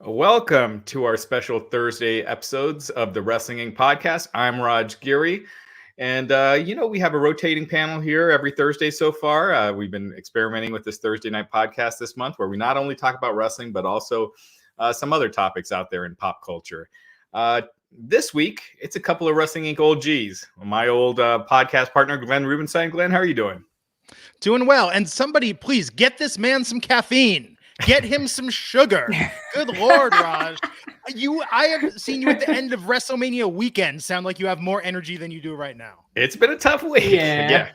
Welcome to our special Thursday episodes of the Wrestling Inc. podcast. I'm Raj Giri. And, we have a rotating panel here every Thursday so far. We've been experimenting with this Thursday night podcast this month where we not only talk about wrestling, but also some other topics out there in pop culture. This week, it's a couple of Wrestling Inc. old G's. My old podcast partner, Glenn Rubenstein. Glenn, how are you doing? Doing well. And somebody, please get this man some caffeine. Get him some sugar. Good Lord, Raj. I have seen you at the end of WrestleMania weekend sound like you have more energy than you do right now. It's been a tough week. Yeah.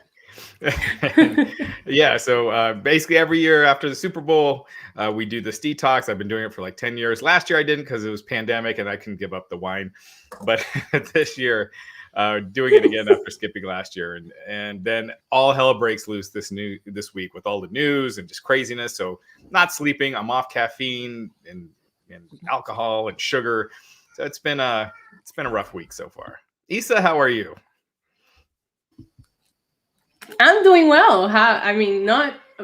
Yeah. So basically every year after the Super Bowl, we do this detox. I've been doing it for like 10 years. Last year I didn't because it was pandemic and I couldn't give up the wine. But this year, doing it again after skipping last year, and then all hell breaks loose this week with all the news and just craziness. So not sleeping, I'm off caffeine and alcohol and sugar. So it's been a rough week so far. Issa, how are you? I'm doing well.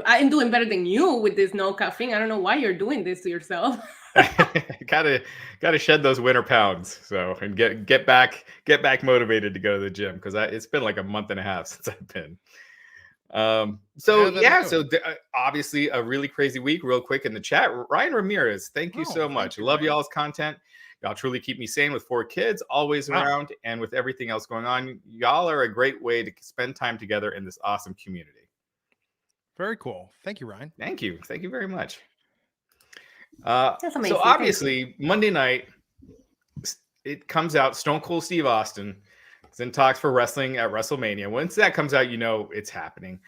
I'm doing better than you with this no caffeine. I don't know why you're doing this to yourself. gotta shed those winter pounds and get back motivated to go to the gym because it's been like a month and a half since I've been. Obviously a really crazy week. Real quick in the chat, Ryan Ramirez, thank you so much. Love y'all's content. Y'all truly keep me sane with 4 kids, always around, and with everything else going on. Y'all are a great way to spend time together in this awesome community. Very cool. Thank you, Ryan. Thank you very much. That's amazing. So obviously Monday night it comes out. Stone Cold Steve Austin is in talks for wrestling at WrestleMania. Once that comes out, it's happening.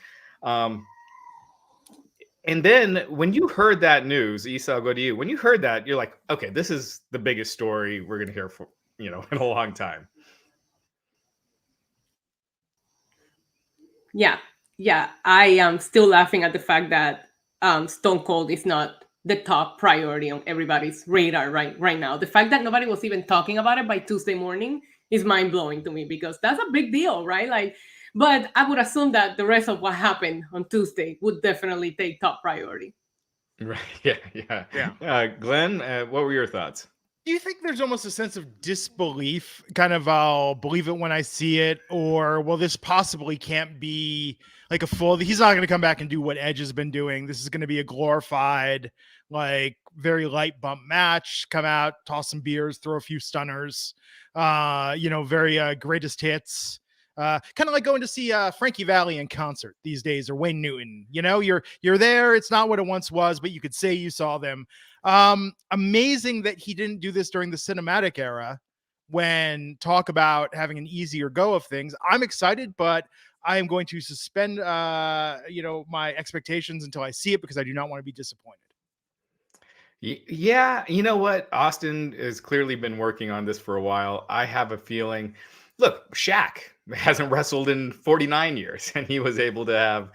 And then when you heard that news, Issa, I'll go to you. When you heard that, you're like, okay, this is the biggest story we're going to hear for, in a long time. Yeah. I am still laughing at the fact that Stone Cold is not the top priority on everybody's radar right now. The fact that nobody was even talking about it by Tuesday morning is mind-blowing to me because that's a big deal, right? But I would assume that the rest of what happened on Tuesday would definitely take top priority. Right. Yeah. Glenn, what were your thoughts? Do you think there's almost a sense of disbelief, kind of I'll believe it when I see it, or well, this possibly can't be like a full, he's not going to come back and do what Edge has been doing. This is going to be a glorified, like very light bump match, come out, toss some beers, throw a few stunners, very greatest hits. Kind of like going to see Frankie Valli in concert these days, or Wayne Newton. You're there. It's not what it once was, but you could say you saw them. Amazing that he didn't do this during the cinematic era when talk about having an easier go of things. I'm excited, but I am going to suspend my expectations until I see it because I do not want to be disappointed. Yeah, you know what? Austin has clearly been working on this for a while. I have a feeling. Look, Shaq hasn't wrestled in 49 years, and he was able to have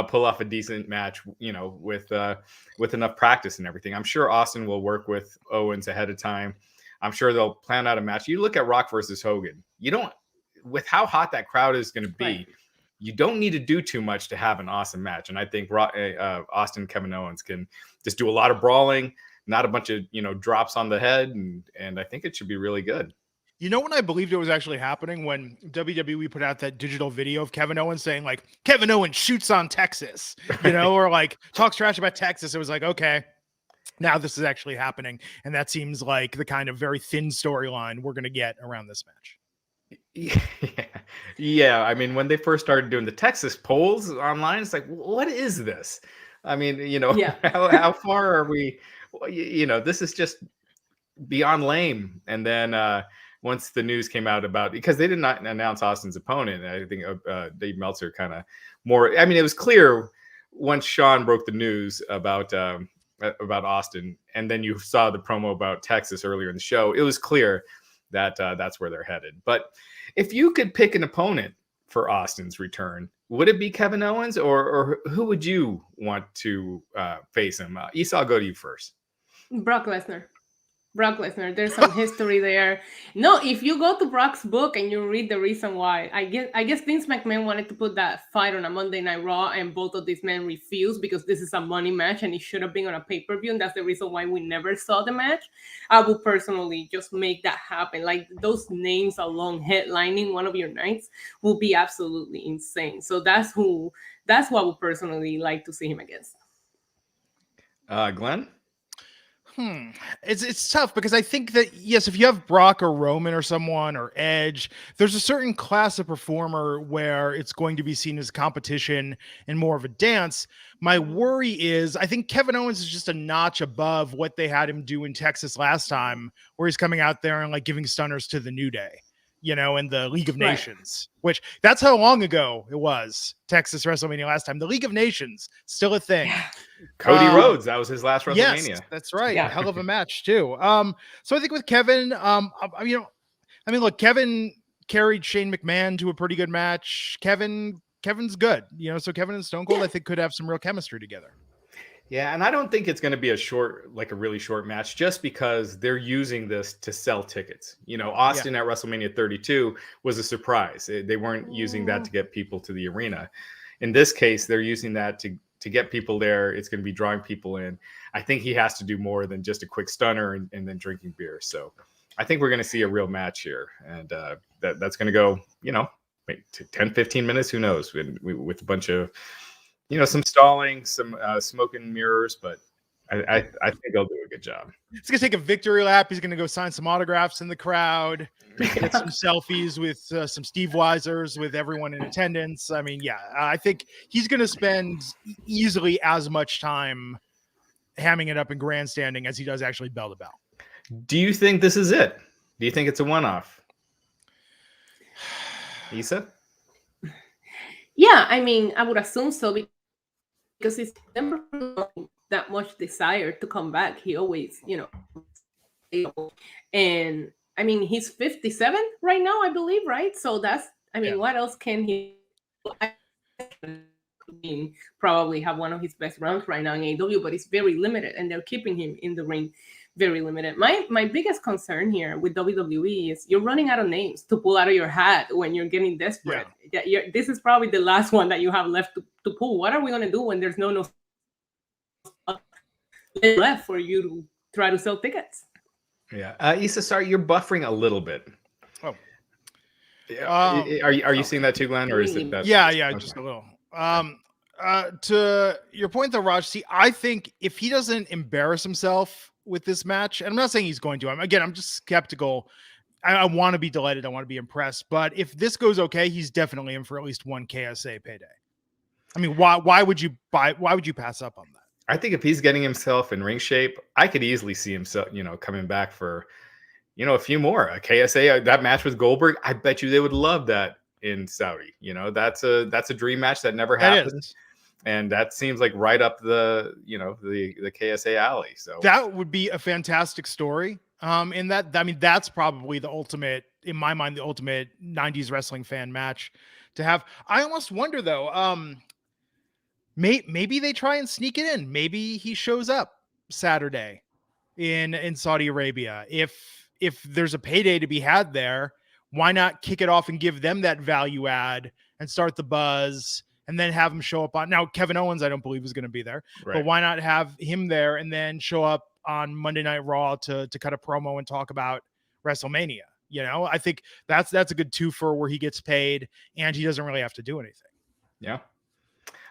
pull off a decent match, with enough practice and everything. I'm sure Austin will work with Owens ahead of time. I'm sure they'll plan out a match. You look at Rock versus Hogan. With how hot that crowd is going to be, right, you don't need to do too much to have an awesome match. And I think Austin Kevin Owens can just do a lot of brawling, not a bunch of drops on the head, and I think it should be really good. When I believed it was actually happening, when WWE put out that digital video of Kevin Owens saying like Kevin Owens shoots on Texas, or like talks trash about Texas. It was like, okay, now this is actually happening. And that seems like the kind of very thin storyline we're going to get around this match. Yeah. I mean, when they first started doing the Texas polls online, it's like, what is this? I mean, how far are we? This is just beyond lame. And then, once the news came out because they did not announce Austin's opponent, I think Dave Meltzer kind of more. I mean, it was clear once Sean broke the news about Austin, and then you saw the promo about Texas earlier in the show. It was clear that that's where they're headed. But if you could pick an opponent for Austin's return, would it be Kevin Owens, or who would you want to face him? Issa, I'll go to you first. Brock Lesnar. Brock Lesnar. There's some history there. No, if you go to Brock's book and you read the reason why, I guess Vince McMahon wanted to put that fight on a Monday Night Raw, and both of these men refused because this is a money match and it should have been on a pay-per-view, and that's the reason why we never saw the match. I would personally just make that happen. Like, those names alone headlining one of your nights will be absolutely insane. So that's what I would personally like to see him against. Glenn? It's tough because I think that, yes, if you have Brock or Roman or someone or Edge, there's a certain class of performer where it's going to be seen as a competition and more of a dance. My worry is I think Kevin Owens is just a notch above what they had him do in Texas last time, where he's coming out there and like giving stunners to the New Day, you know, in the League of Nations, which that's how long ago it was. Texas WrestleMania last time. The League of Nations, still a thing. Cody Rhodes, that was his last WrestleMania. Yes, that's right. Yeah. Hell of a match too. So I think with Kevin, look, Kevin carried Shane McMahon to a pretty good match. Kevin's good, you know, so Kevin and Stone Cold, I think, could have some real chemistry together. Yeah, and I don't think it's going to be a really short match, just because they're using this to sell tickets. You know, Austin at WrestleMania 32 was a surprise. They weren't using that to get people to the arena. In this case, they're using that to get people there. It's going to be drawing people in. I think he has to do more than just a quick stunner and then drinking beer. So I think we're going to see a real match here. And that's going to go, you know, 10, 15 minutes, who knows, with a bunch of, you know, some stalling, some smoke and mirrors, but I think they'll do a good job. He's going to take a victory lap. He's going to go sign some autographs in the crowd, get some selfies with some Steve Weisers with everyone in attendance. I mean, I think he's going to spend easily as much time hamming it up and grandstanding as he does actually bell to bell. Do you think this is it? Do you think it's a one-off? Issa? Yeah, I mean, I would assume so, because he's never that much desire to come back. He always, you know, and I mean, he's 57 right now, I believe, right? So what else can he probably have one of his best runs right now in AEW, but it's very limited, and they're keeping him in the ring very limited. My biggest concern here with WWE is you're running out of names to pull out of your hat when you're getting desperate. Yeah. This is probably the last one that you have left to pull. What are we going to do when there's no left for you to try to sell tickets? Yeah. Issa, sorry, you're buffering a little bit. Oh. Are you seeing that too, Glenn? Or is it that? Yeah, just a little. To your point though, Raj, see, I think if he doesn't embarrass himself with this match, and I'm not saying he's going to, I'm just skeptical. I want to be delighted. I want to be impressed. But if this goes okay, he's definitely in for at least one KSA payday. I mean, why would you pass up on that? I think if he's getting himself in ring shape, I could easily see himself, you know, coming back for, you know, a few more. A KSA, that match with Goldberg, I bet you they would love that in Saudi. You know, that's a dream match that never happened. And that seems like right up the KSA alley. So that would be a fantastic story. In that, I mean, that's probably the ultimate, in my mind, the ultimate 90s wrestling fan match to have. I almost wonder though, maybe they try and sneak it in. Maybe he shows up Saturday in Saudi Arabia. If there's a payday to be had there, why not kick it off and give them that value add and start the buzz? And then have him show up on, now Kevin Owens, I don't believe is going to be there, but why not have him there and then show up on Monday Night Raw to cut a promo and talk about WrestleMania? You know, I think that's a good twofer where he gets paid and he doesn't really have to do anything. Yeah.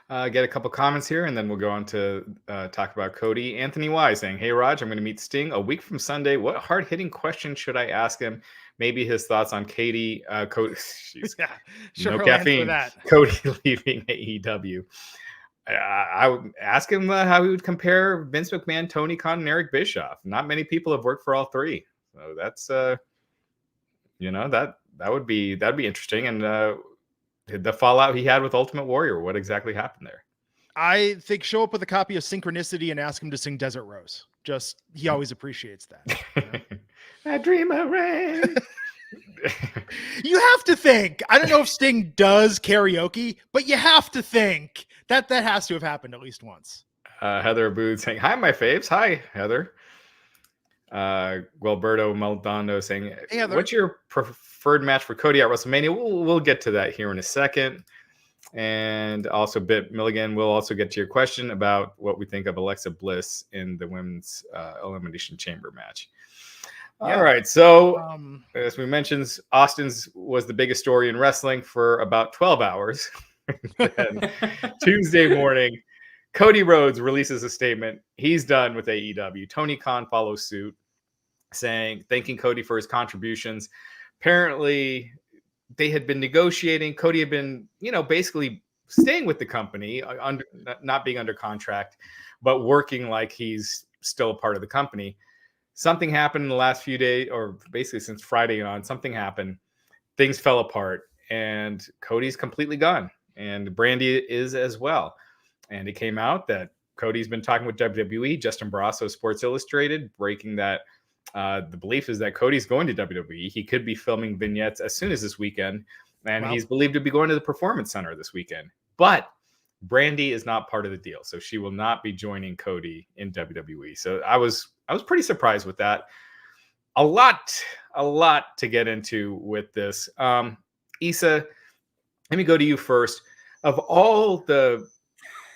Get a couple comments here, and then we'll go on to talk about Cody. Anthony Y saying, "Hey Raj, I'm going to meet Sting a week from Sunday. What hard-hitting question should I ask him? Maybe his thoughts on Cody. Cody, no caffeine. Cody leaving AEW. I would ask him how he would compare Vince McMahon, Tony Khan, and Eric Bischoff. Not many people have worked for all three, so that's that'd be interesting. And the fallout he had with Ultimate Warrior. What exactly happened there? I think show up with a copy of Synchronicity and ask him to sing Desert Rose. Just he always appreciates that. You know? I dream of rain. You have to think. I don't know if Sting does karaoke, but you have to think that has to have happened at least once. Heather Abood saying, "Hi, my faves." Hi, Heather. Gualberto Maldonado saying, what's your preferred match for Cody at WrestleMania? We'll get to that here in a second. And also, Bit Milligan, we'll also get to your question about what we think of Alexa Bliss in the women's Elimination Chamber match. All right. So, as we mentioned, Austin's was the biggest story in wrestling for about 12 hours. Then, Tuesday morning, Cody Rhodes releases a statement. He's done with AEW. Tony Khan follows suit, thanking Cody for his contributions. Apparently, they had been negotiating. Cody had been, basically staying with the company, not being under contract, but working like he's still a part of the company. Something happened in the last few days, or basically since Friday on, something happened. Things fell apart, and Cody's completely gone. And Brandi is as well. And it came out that Cody's been talking with WWE. Justin Barrasso, Sports Illustrated, breaking that the belief is that Cody's going to WWE. He could be filming vignettes as soon as this weekend. And he's believed to be going to the Performance Center this weekend. But Brandi is not part of the deal. So she will not be joining Cody in WWE. So I was pretty surprised with that. A lot to get into with this. Issa, let me go to you first. Of all the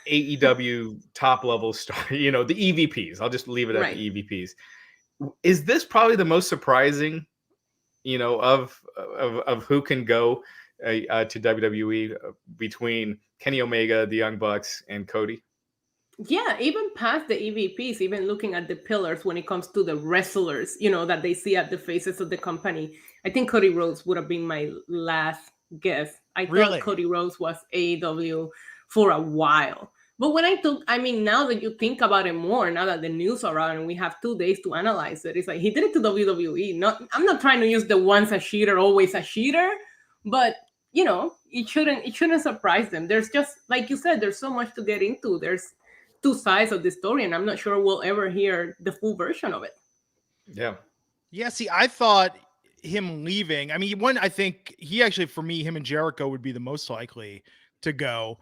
AEW top level star, the EVPs, I'll just leave it at the EVPs. Is this probably the most surprising, of who can go to WWE between Kenny Omega, the Young Bucks, and Cody? Yeah, even past the EVPs, even looking at the pillars when it comes to the wrestlers, that they see at the faces of the company. I think Cody Rhodes would have been my last guess. I thought Cody Rhodes was AEW for a while. But when now that you think about it more, now that the news are out and we have 2 days to analyze it, it's like he did it to WWE. I'm not trying to use the once a cheater, always a cheater, but it shouldn't surprise them. There's just, like you said, there's so much to get into. There's 2 sides of the story, and I'm not sure we'll ever hear the full version of it. Yeah. Yeah. See, I thought him leaving. I mean, I think he actually, for me, him and Jericho would be the most likely to go.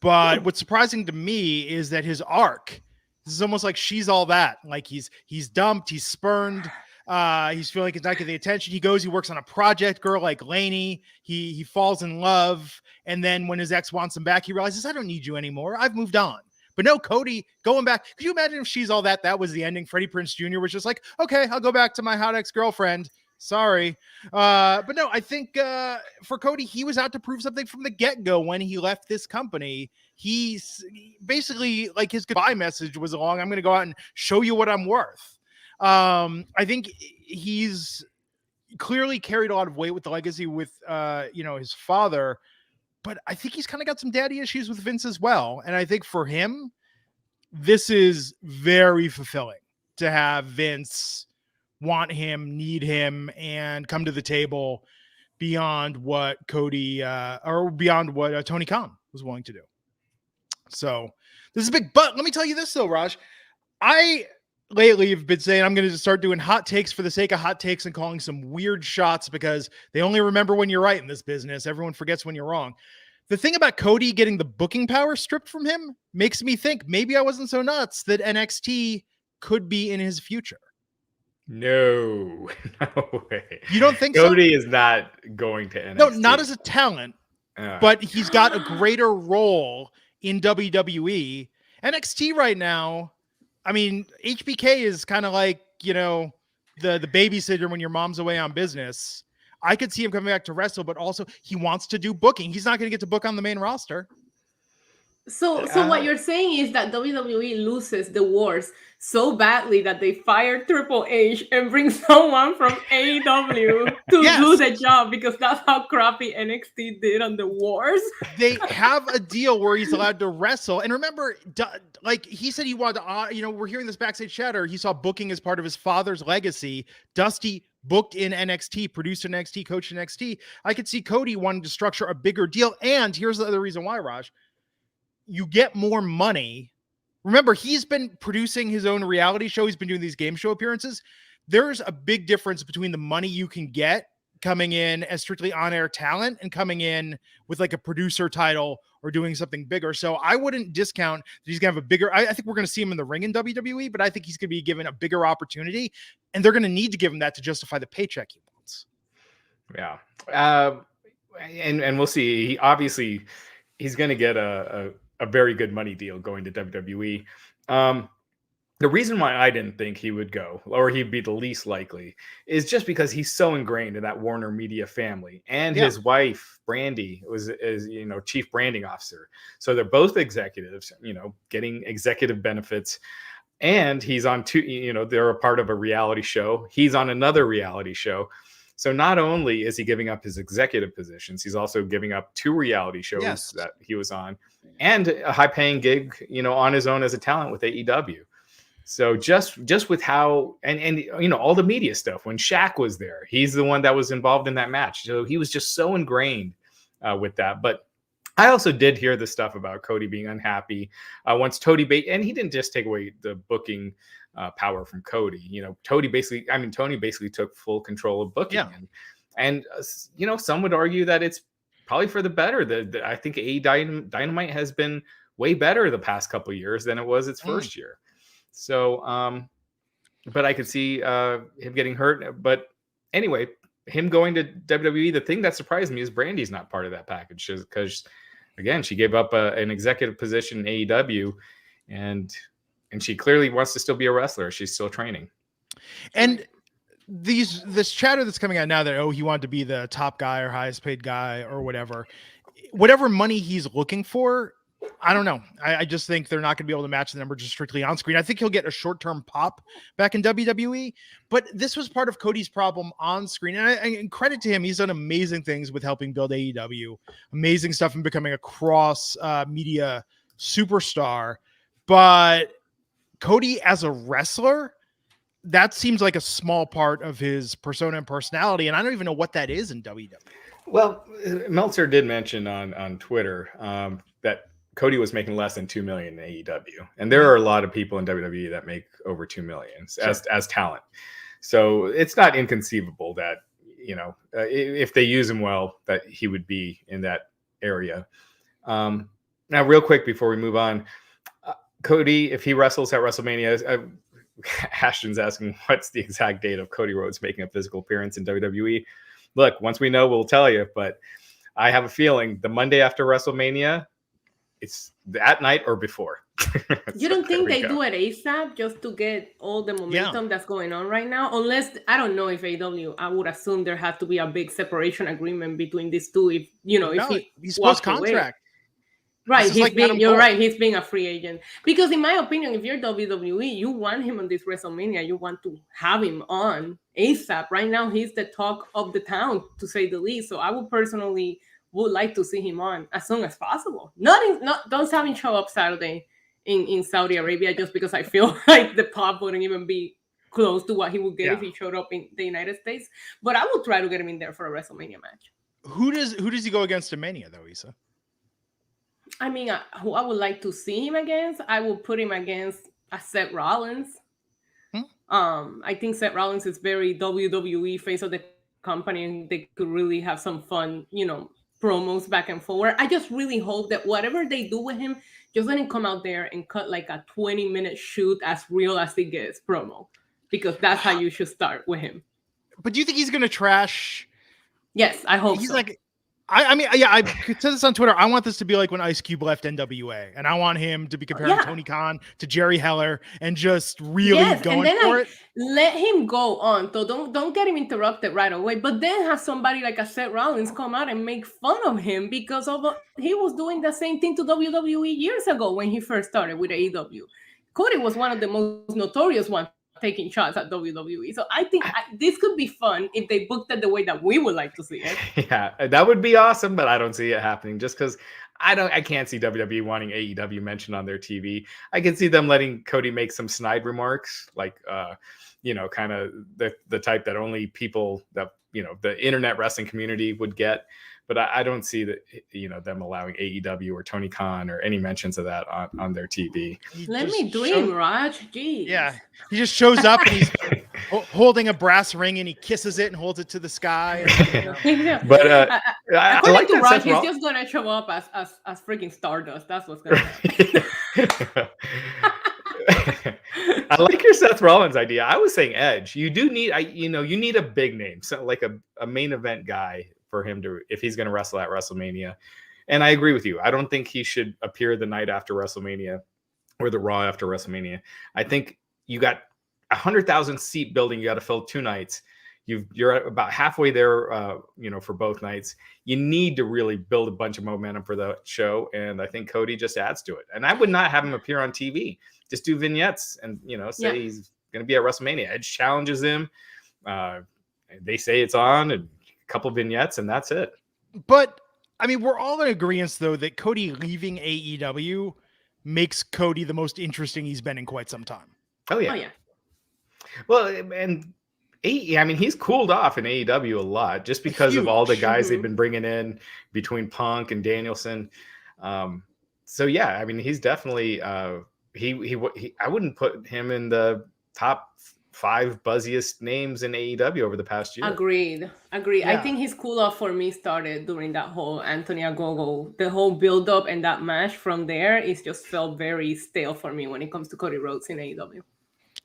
But what's surprising to me is that his arc, this is almost like She's All That. Like he's dumped, he's spurned, he's feeling like he's not getting the attention. He goes, he works on a project girl like Lainey. He falls in love. And then when his ex wants him back, he realizes, I don't need you anymore. I've moved on. But no, Cody going back. Could you imagine if She's All That? That was the ending. Freddie Prinze Jr. was just like, okay, I'll go back to my hot ex-girlfriend. Sorry. But no, I think for Cody, he was out to prove something from the get-go when he left this company. He's basically, like, his goodbye message was along, I'm going to go out and show you what I'm worth. I think he's clearly carried a lot of weight with the legacy with, his father. But I think he's kind of got some daddy issues with Vince as well. And I think for him, this is very fulfilling to have Vince want him, need him, and come to the table beyond what Cody or beyond what Tony Khan was willing to do. So this is big. But let me tell you this though, Raj, I lately have been saying I'm going to start doing hot takes for the sake of hot takes and calling some weird shots because they only remember when you're right in this business. Everyone forgets when you're wrong. The thing about Cody getting the booking power stripped from him makes me think maybe I wasn't so nuts that NXT could be in his future. No way. You don't think Cody is not going to NXT? No, not as a talent, but he's got a greater role in WWE. NXT right now, I mean, HBK is kind of like, the babysitter when your mom's away on business. I could see him coming back to wrestle, but also he wants to do booking. He's not going to get to book on the main roster. So what you're saying is that WWE loses the wars so badly that they fire Triple H and bring someone from AEW to do the job because that's how crappy NXT did on the wars. They have a deal where he's allowed to wrestle. And remember, like he said he wanted to, we're hearing this backstage chatter. He saw booking as part of his father's legacy. Dusty booked in NXT, produced in NXT, coached in NXT. I could see Cody wanting to structure a bigger deal. And here's the other reason why, Raj. You get more money. Remember, he's been producing his own reality show. He's been doing these game show appearances. There's a big difference between the money you can get coming in as strictly on-air talent and coming in with like a producer title or doing something bigger. So I wouldn't discount that he's gonna have a bigger, I think we're gonna see him in the ring in WWE, but I think he's gonna be given a bigger opportunity, and they're gonna need to give him that to justify the paycheck he wants. Yeah. And we'll see. He obviously he's gonna get a very good money deal going to WWE. The reason why I didn't think he would go, or he'd be the least likely, is just because he's so ingrained in that Warner Media family, and his wife Brandi is chief branding officer. So they're both executives, getting executive benefits, and he's on they're a part of a reality show. He's on another reality show. So not only is he giving up his executive positions, he's also giving up 2 reality shows that he was on, and a high-paying gig, on his own as a talent with AEW. So just with how and all the media stuff, when Shaq was there, he's the one that was involved in that match. So he was just so ingrained with that. But I also did hear the stuff about Cody being unhappy once and he didn't just take away the booking power from Cody. Tony basically took full control of booking. Yeah. And some would argue that it's probably for the better. I think AEW Dynamite has been way better the past couple of years than it was its first year. So, but I could see him getting hurt. But anyway, him going to WWE, the thing that surprised me is Brandi's not part of that package, because, again, she gave up an executive position in AEW, and she clearly wants to still be a wrestler. She's still training. And this chatter that's coming out now that, he wanted to be the top guy or highest paid guy or whatever money he's looking for, I don't know. I just think they're not going to be able to match the number just strictly on screen. I think he'll get a short-term pop back in WWE, but this was part of Cody's problem on screen. And credit to him, he's done amazing things with helping build AEW, amazing stuff and becoming a cross media superstar. But Cody as a wrestler, that seems like a small part of his persona and personality. And I don't even know what that is in WWE. Well, Meltzer did mention on Twitter that Cody was making less than $2 million in AEW, and there are a lot of people in WWE that make over $2 million as talent. So it's not inconceivable that if they use him well, that he would be in that area. Now, real quick before we move on, Cody, if he wrestles at WrestleMania, Ashton's asking what's the exact date of Cody Rhodes making a physical appearance in WWE. Look, once we know, we'll tell you. But I have a feeling the Monday after WrestleMania. It's that night or before. You don't think they do it ASAP just to get all the momentum that's going on right now? Unless, I don't know if AEW, I would assume there had to be a big separation agreement between these two. If he's post contract. Right, you're right. He's being a free agent. Because in my opinion, if you're WWE, you want him on this WrestleMania. You want to have him on ASAP. Right now, he's the talk of the town, to say the least. So I would like to see him on as soon as possible. Don't have him show up Saturday in Saudi Arabia just because I feel like the pop wouldn't even be close to what he would get if he showed up in the United States. But I will try to get him in there for a WrestleMania match. Who does he go against in Mania though, Isa? I mean, who I would like to see him against, I will put him against Seth Rollins. I think Seth Rollins is very WWE face of the company, and they could really have some fun, promos back and forward. I just really hope that whatever they do with him, just let him come out there and cut like a 20-minute shoot as real as he gets promo, because that's how you should start with him. But do you think he's going to trash? Yes, I hope he's so. Like, I said this on Twitter. I want this to be like when Ice Cube left NWA, and I want him to be comparing Tony Khan to Jerry Heller and just really going for it. Let him go on. So don't get him interrupted right away. But then have somebody like a Seth Rollins come out and make fun of him because he was doing the same thing to WWE years ago when he first started with AEW. Cody was one of the most notorious ones taking shots at WWE. So I think this could be fun if they booked it the way that we would like to see it. Yeah, that would be awesome, but I don't see it happening just because I can't see WWE wanting AEW mentioned on their TV. I can see them letting Cody make some snide remarks, like kind of the type that only people that the internet wrestling community would get. But I don't see that them allowing AEW or Tony Khan or any mentions of that on their TV. Let me dream, Raj. Jeez. Yeah, he just shows up and holding a brass ring, and he kisses it and holds it to the sky. But I like to Raj, he's just gonna show up as freaking Stardust. That's what's gonna happen. I like your Seth Rollins idea. I was saying Edge. You do need, you need a big name, so like a main event guy for him to, if he's going to wrestle at WrestleMania. And I agree with you. I don't think he should appear the night after WrestleMania or the Raw after WrestleMania. I think you got 100,000 seat building. You got to fill 2 nights. You're about halfway there, for both nights. You need to really build a bunch of momentum for the show, and I think Cody just adds to it. And I would not have him appear on TV. Just do vignettes and say he's going to be at WrestleMania. Edge challenges him. They say it's on, and a couple vignettes, and that's it. But I mean, we're all in agreement though that Cody leaving AEW makes Cody the most interesting he's been in quite some time. Oh yeah. Well, and he's cooled off in AEW a lot just because of all the guys they've been bringing in between Punk and Danielson. So yeah, I mean, he's definitely he I wouldn't put him in the top 5 buzziest names in AEW over the past year. Agreed. Yeah. I think his cool off for me started during that whole Anthony Ogogo, the whole build up and that match. From there, it just felt very stale for me when it comes to Cody Rhodes in AEW.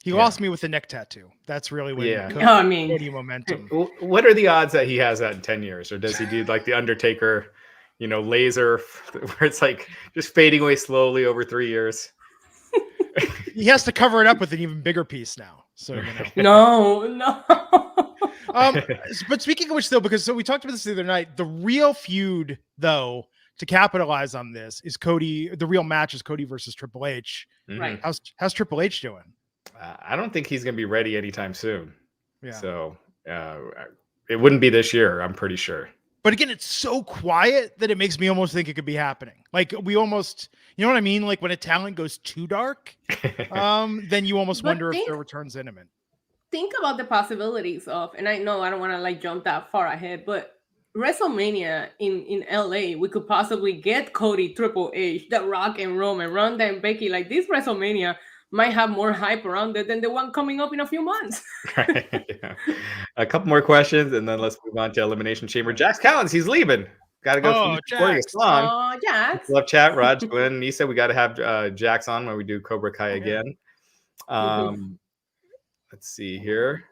He lost me with the neck tattoo. That's really when Cody momentum. What are the odds that he has that in 10 years? Or does he do like the Undertaker, laser, where it's like just fading away slowly over 3 years? He has to cover it up with an even bigger piece now. So No. But speaking of which, though, because we talked about this the other night, the real feud, though, to capitalize on this is Cody. The real match is Cody versus Triple H. Right? How's Triple H doing? I don't think he's going to be ready anytime soon. Yeah. So it wouldn't be this year, I'm pretty sure. But again, it's so quiet that it makes me almost think it could be happening. Like we almost, you know what I mean? Like when a talent goes too dark, then you almost wonder if their return's imminent. Think about the possibilities of, and I know I don't want to jump that far ahead, but WrestleMania in LA, we could possibly get Cody, Triple H, The Rock, and Roman, Ronda, and Becky. Like this WrestleMania might have more hype around it than the one coming up in a few months. Yeah. A couple more questions, and then let's move on to Elimination Chamber. Jax Collins, he's leaving. Got to go recording a song. Oh, Jax. Love chat, Raj, Glenn, Nisa. We got to have Jax on when we do Cobra Kai again. Let's see here.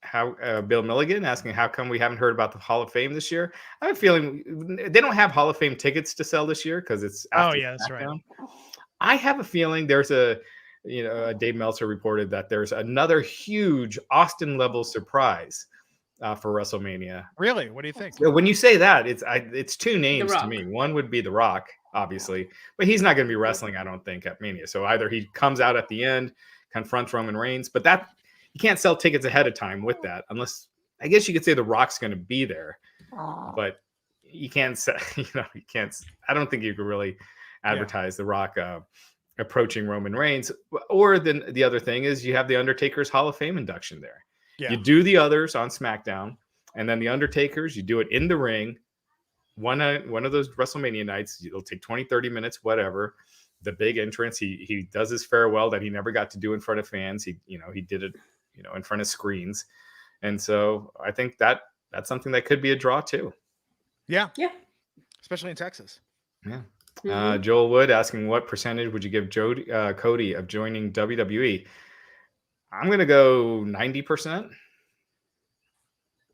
How Bill Milligan asking, how come we haven't heard about the Hall of Fame this year? I have a feeling they don't have Hall of Fame tickets to sell this year because it's after that's right. I have a feeling there's Dave Meltzer reported that there's another huge Austin level surprise for WrestleMania. Really? What do you think? When you say that, it's 2 names to me. One would be The Rock, obviously, but he's not going to be wrestling, I don't think, at Mania. So either he comes out at the end, confronts Roman Reigns, but that you can't sell tickets ahead of time with that, unless I guess you could say The Rock's going to be there, but you can't say, you can't. I don't think you could really advertise The Rock approaching Roman Reigns. Or then the other thing is you have the Undertaker's Hall of Fame induction there. Yeah. You do the others on SmackDown, and then the Undertaker's, you do it in the ring. One of those WrestleMania nights, it'll take 20, 30 minutes, whatever. The big entrance, he does his farewell that he never got to do in front of fans. He did it, in front of screens. And so I think that's something that could be a draw too. Yeah. Yeah. Especially in Texas. Yeah. Joel Wood asking, what percentage would you give Cody of joining WWE? I'm going to go 90%.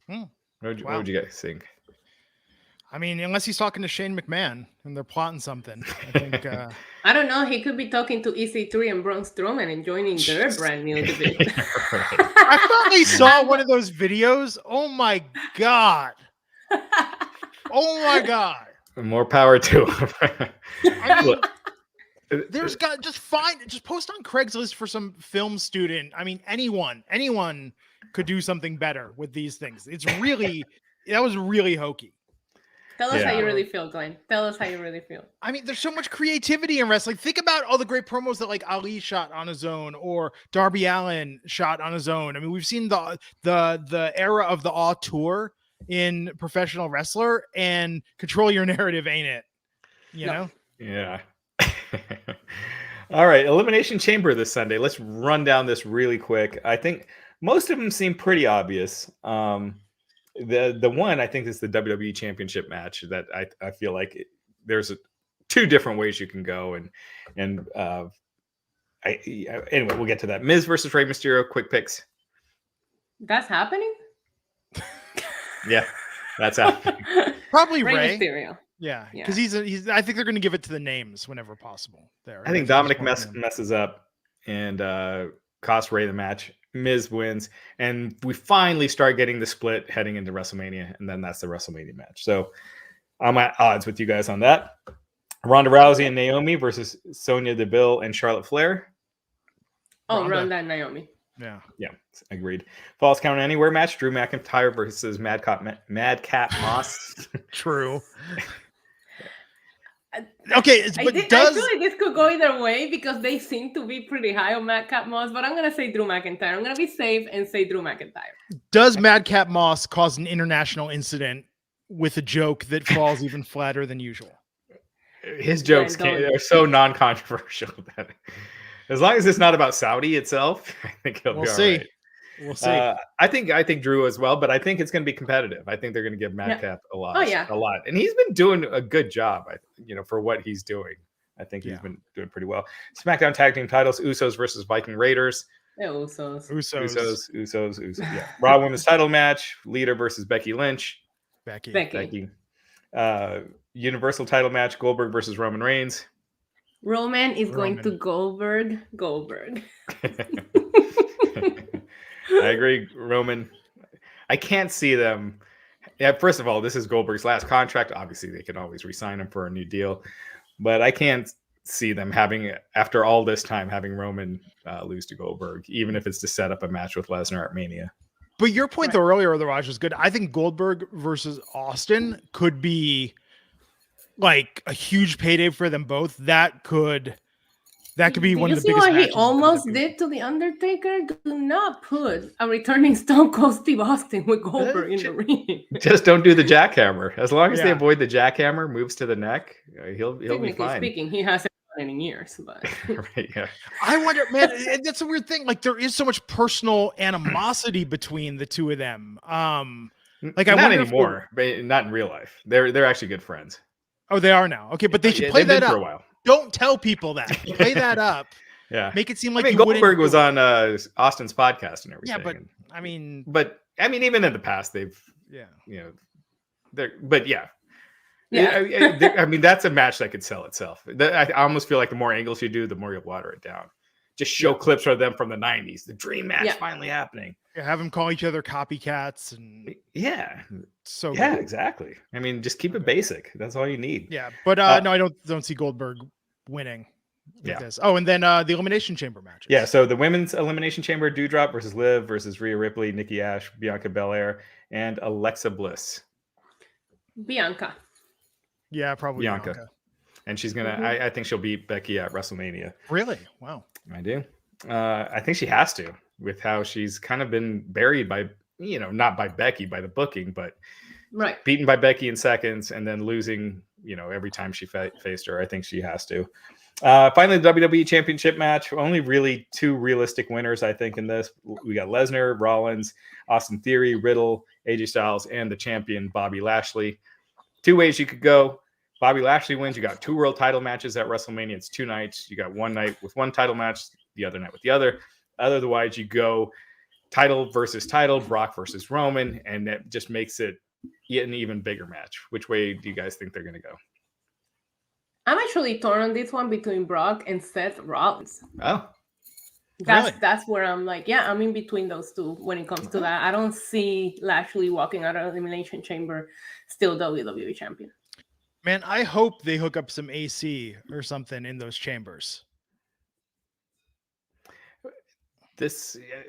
What would you guys think? I mean, unless he's talking to Shane McMahon and they're plotting something. I think. I don't know. He could be talking to EC3 and Braun Strowman and joining their brand new division. I finally saw one of those videos. Oh my God. Oh my God. More power to him. I mean, just post on Craigslist for some film student. I mean, anyone could do something better with these things. That was really hokey. Tell us how you really feel, Glenn. Tell us how you really feel. I mean, there's so much creativity in wrestling. Think about all the great promos that like Ali shot on his own or Darby Allin shot on his own. I mean, we've seen the era of the auteur in professional wrestler, and control your narrative, ain't it? You know? Yeah. All right, Elimination Chamber this Sunday. Let's run down this really quick. I think most of them seem pretty obvious. The one I think is the WWE Championship match that I feel like there's two different ways you can go, and anyway, we'll get to that. Miz versus Rey Mysterio. Quick picks. That's happening. Yeah, that's happening. Probably Rey Mysterio. Yeah, because he's. I think they're going to give it to the names whenever possible. There, I think Dominic messes up and costs Rey the match. Miz wins, and we finally start getting the split heading into WrestleMania, and then that's the WrestleMania match. So I'm at odds with you guys on that. Ronda Rousey and Naomi versus Sonya Deville and Charlotte Flair. Oh, Ronda and Naomi. Yeah, agreed. Falls Count Anywhere match: Drew McIntyre versus Madcap Moss. True. Okay, but I feel like this could go either way because they seem to be pretty high on Madcap Moss, but I'm gonna say Drew McIntyre. I'm gonna be safe and say Drew McIntyre. Does Madcap Moss cause an international incident with a joke that falls even flatter than usual? His jokes are so non-controversial that as long as it's not about Saudi itself, I think he'll be all right. We'll see. I think Drew as well, but I think it's going to be competitive. I think they're going to give Madcap a lot. A lot, and he's been doing a good job. For what he's doing, I think he's been doing pretty well. SmackDown Tag Team Titles: Usos versus Viking Raiders. Yeah, Usos. Yeah. Raw Women's Title match: Lita versus Becky Lynch. Becky. Universal Title match: Goldberg versus Roman Reigns. Roman is going to Goldberg. I agree, Roman. I can't see them. Yeah, first of all, this is Goldberg's last contract. Obviously, they can always re-sign him for a new deal, but I can't see them after all this time, having Roman lose to Goldberg, even if it's to set up a match with Lesnar at Mania. But your point though earlier, the Raj, is good. I think Goldberg versus Austin could be like a huge payday for them both. That could be one of the biggest matches. You see what he almost did to The Undertaker? Do not put a returning Stone Cold Steve Austin with Goldberg in the ring. Just don't do the jackhammer. As long as they avoid the jackhammer, moves to the neck, he'll be fine. Speaking, he hasn't done it in years. But I wonder, man, that's a weird thing. Like there is so much personal animosity between the two of them. Like I not anymore, but not in real life. They're actually good friends. Oh, they are now. Okay, but they should play that up. For a while. Don't tell people that. Play that up. Yeah. Make it seem like Goldberg was on Austin's podcast and everything. Yeah, but I mean, even in the past, they've I mean, that's a match that could sell itself. I almost feel like the more angles you do, the more you'll water it down. Just show clips of them from the 90s. The dream match finally happening. Have them call each other copycats and good. Exactly. I mean, just keep it basic. That's all you need. Yeah, but no, I don't see Goldberg winning. This. Oh, and then the Elimination Chamber matches. Yeah, so the women's Elimination Chamber: Doudrop versus Liv versus Rhea Ripley, Nikki Ash, Bianca Belair, and Alexa Bliss. Bianca. Yeah, probably Bianca. And she's gonna. I think she'll beat Becky at WrestleMania. Really? Wow. I do. I think she has to, with how she's kind of been buried by, not by Becky, by the booking, but beaten by Becky in seconds and then losing, every time she faced her. I think she has to. Finally, the WWE Championship match. Only really two realistic winners, I think, in this. We got Lesnar, Rollins, Austin Theory, Riddle, AJ Styles, and the champion, Bobby Lashley. Two ways you could go. Bobby Lashley wins. You got two world title matches at WrestleMania. It's 2 nights. You got one night with one title match, the other night with the other. Otherwise, you go title versus title, Brock versus Roman, and that just makes it an even bigger match. Which way do you guys think they're going to go? I'm actually torn on this one between Brock and Seth Rollins. Oh, that's where I'm like, I'm in between those two when it comes to that. I don't see Lashley walking out of Elimination Chamber still WWE champion. Man, I hope they hook up some AC or something in those chambers.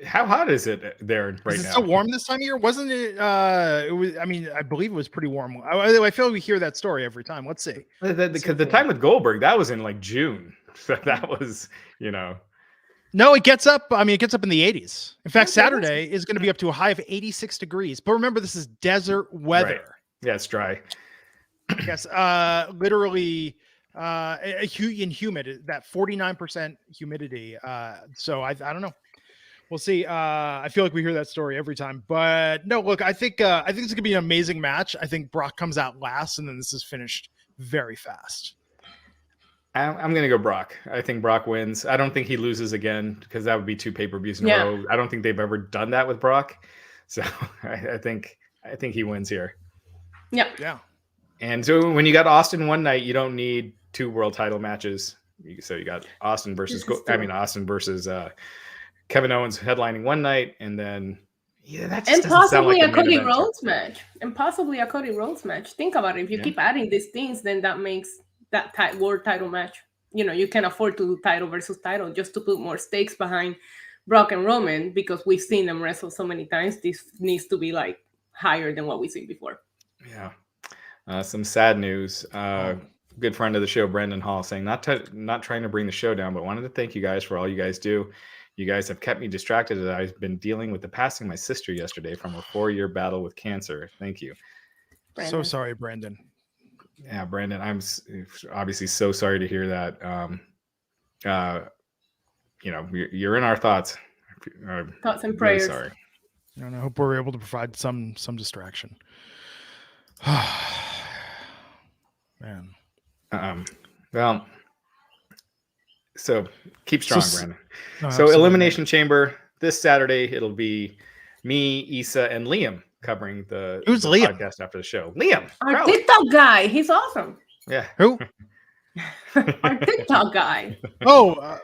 How hot is it there right now? Is it so warm this time of year? Wasn't it? It was. I mean, I believe it was pretty warm. I feel like we hear that story every time. Let's see. Because the time with Goldberg, that was in like June. So that was, No, it gets up. I mean, it gets up in the 80s. In fact, Saturday is going to be up to a high of 86 degrees. But remember, this is desert weather. Right. Yeah, it's dry. Yes. Literally, humid, that 49% humidity. So I don't know. We'll see. I feel like we hear that story every time, but no, look, I think it's gonna be an amazing match. I think Brock comes out last, and then this is finished very fast. I'm going to go Brock. I think Brock wins. I don't think he loses again because that would be 2 pay-per-views in a row. I don't think they've ever done that with Brock. So I think he wins here. Yeah. And so when you got Austin one night, you don't need 2 world title matches. So you got Austin versus Kevin Owens headlining one night, and then that just doesn't sound like a Cody Rhodes match. And possibly a Cody Rhodes match. Think about it. If you keep adding these things, then that makes that world title match. You can afford to do title versus title just to put more stakes behind Brock and Roman, because we've seen them wrestle so many times. This needs to be like higher than what we've seen before. Yeah. Some sad news. Good friend of the show, Brendan Hall, saying not trying to bring the show down, but wanted to thank you guys for all you guys do. You guys have kept me distracted as I've been dealing with the passing of my sister yesterday from a 4-year battle with cancer. Thank you. Brandon. So sorry, Brandon. Yeah, Brandon, I'm obviously so sorry to hear that. You're in our thoughts. Thoughts and prayers. Really sorry. And I hope we're able to provide some distraction. Man. Well, so keep strong, Brandon. So Elimination Chamber this Saturday. It'll be me, Issa, and Liam covering the podcast after the show. Liam, our TikTok guy. He's awesome. Yeah. Who? Our TikTok guy. Oh, I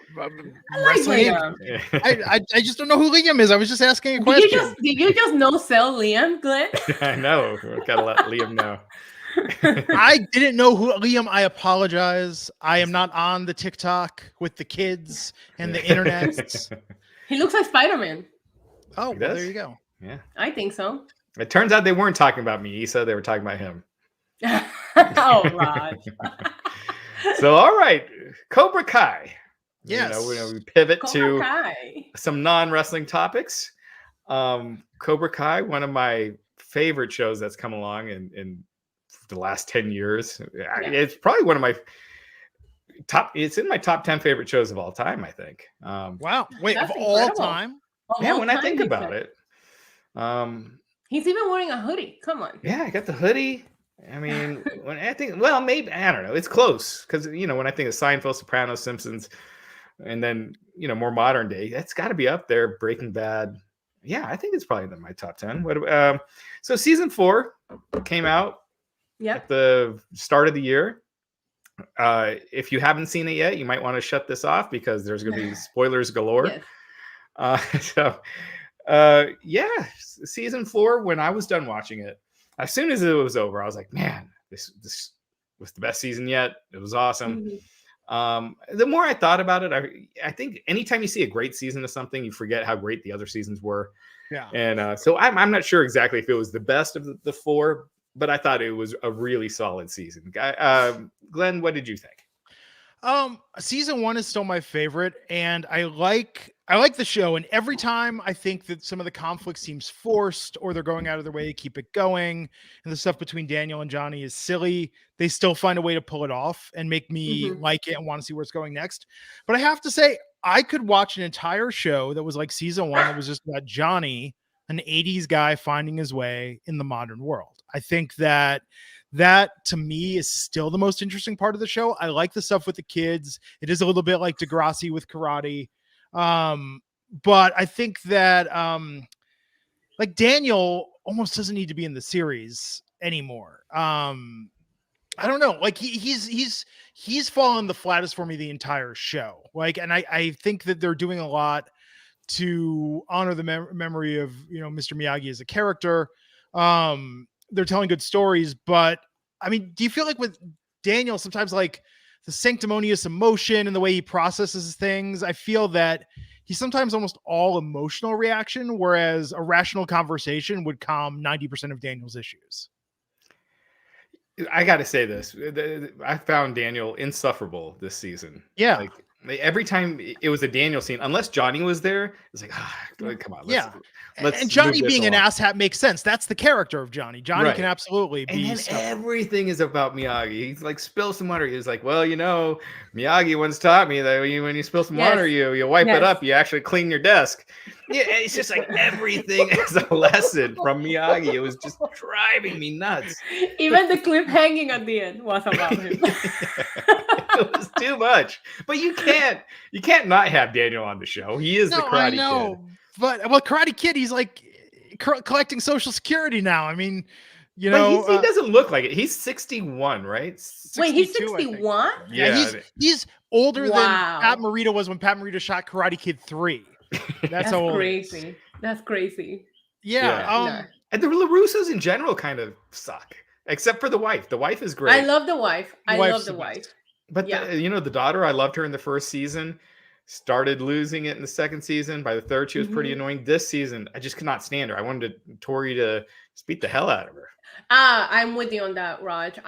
like Liam. I just don't know who Liam is. I was just asking a question. Did you just no sell Liam, Glenn? I know. We've got to let Liam know. I didn't know who Liam. I apologize. I am not on the TikTok with the kids and the internet. He looks like Spider-Man. Oh, well, there you go. Yeah, I think so. It turns out they weren't talking about me, Issa. They were talking about him. Oh, Raj. So, all right, Cobra Kai. Yes. We pivot Cobra Kai. Some non-wrestling topics. Cobra Kai, one of my favorite shows that's come along in the last 10 years. Yeah. It's probably one of my it's in my top 10 favorite shows of all time, I think. Wow. Wait, That's of all incredible. time? When I think about it. He's even wearing a hoodie. Come on. Yeah, I got the hoodie. I mean, when I think, well, maybe, I don't know. It's close because, when I think of Seinfeld, Sopranos, Simpsons, and then, more modern day, that's got to be up there. Breaking Bad. Yeah, I think it's probably in my top 10. So season 4 came out at the start of the year. If you haven't seen it yet, you might want to shut this off because there's going to be spoilers galore. Yes. Season 4, when I was done watching it, as soon as it was over, I was like, man, this was the best season yet. It was awesome. Mm-hmm. The more I thought about it, I think anytime you see a great season of something, you forget how great the other seasons were. Yeah. And so I'm not sure exactly if it was the best of the 4, but I thought it was a really solid season. Glenn, what did you think? Season 1 is still my favorite, and I like the show. And every time I think that some of the conflict seems forced or they're going out of their way to keep it going, and the stuff between Daniel and Johnny is silly, they still find a way to pull it off and make me like it and want to see where it's going next. But I have to say, I could watch an entire show that was like season 1 that was just about Johnny, an 80s guy finding his way in the modern world. I think that to me is still the most interesting part of the show. I like the stuff with the kids. It is a little bit like Degrassi with karate. But I think that like Daniel almost doesn't need to be in the series anymore. I don't know. Like he's fallen the flattest for me the entire show. Like, and I think that they're doing a lot to honor the memory of, Mr. Miyagi as a character. They're telling good stories, but I mean, do you feel like with Daniel, sometimes like the sanctimonious emotion and the way he processes things, I feel that he's sometimes almost all emotional reaction, whereas a rational conversation would calm 90% of Daniel's issues. I got to say this. I found Daniel insufferable this season. Yeah. Every time it was a Daniel scene, unless Johnny was there, it's like, come on, let's and Johnny being along. an asshat makes sense. That's the character of Johnny. Johnny can absolutely be. And then everything is about Miyagi. He's like, spill some water. He's like, well, Miyagi once taught me that when you spill some water, you wipe it up. You actually clean your desk. Yeah, it's just like everything is a lesson from Miyagi. It was just driving me nuts. Even the clip hanging at the end was about him. It was too much. But you can't not have Daniel on the show. He is the Karate Kid. But Karate Kid, he's like collecting Social Security now. I mean, he doesn't look like it. He's 61, right? Wait, he's 61? Yeah, he's older than Pat Morita was when Pat Morita shot Karate Kid 3. That's how old. Crazy. That's crazy. Yeah. And the LaRussos in general kind of suck, except for the wife. The wife is great. I love the wife. But the daughter, I loved her in the first season. Started losing it in the second season. By the third, she was pretty annoying. This season, I just could not stand her. I wanted Tori to just beat the hell out of her. I'm with you on that, Raj. If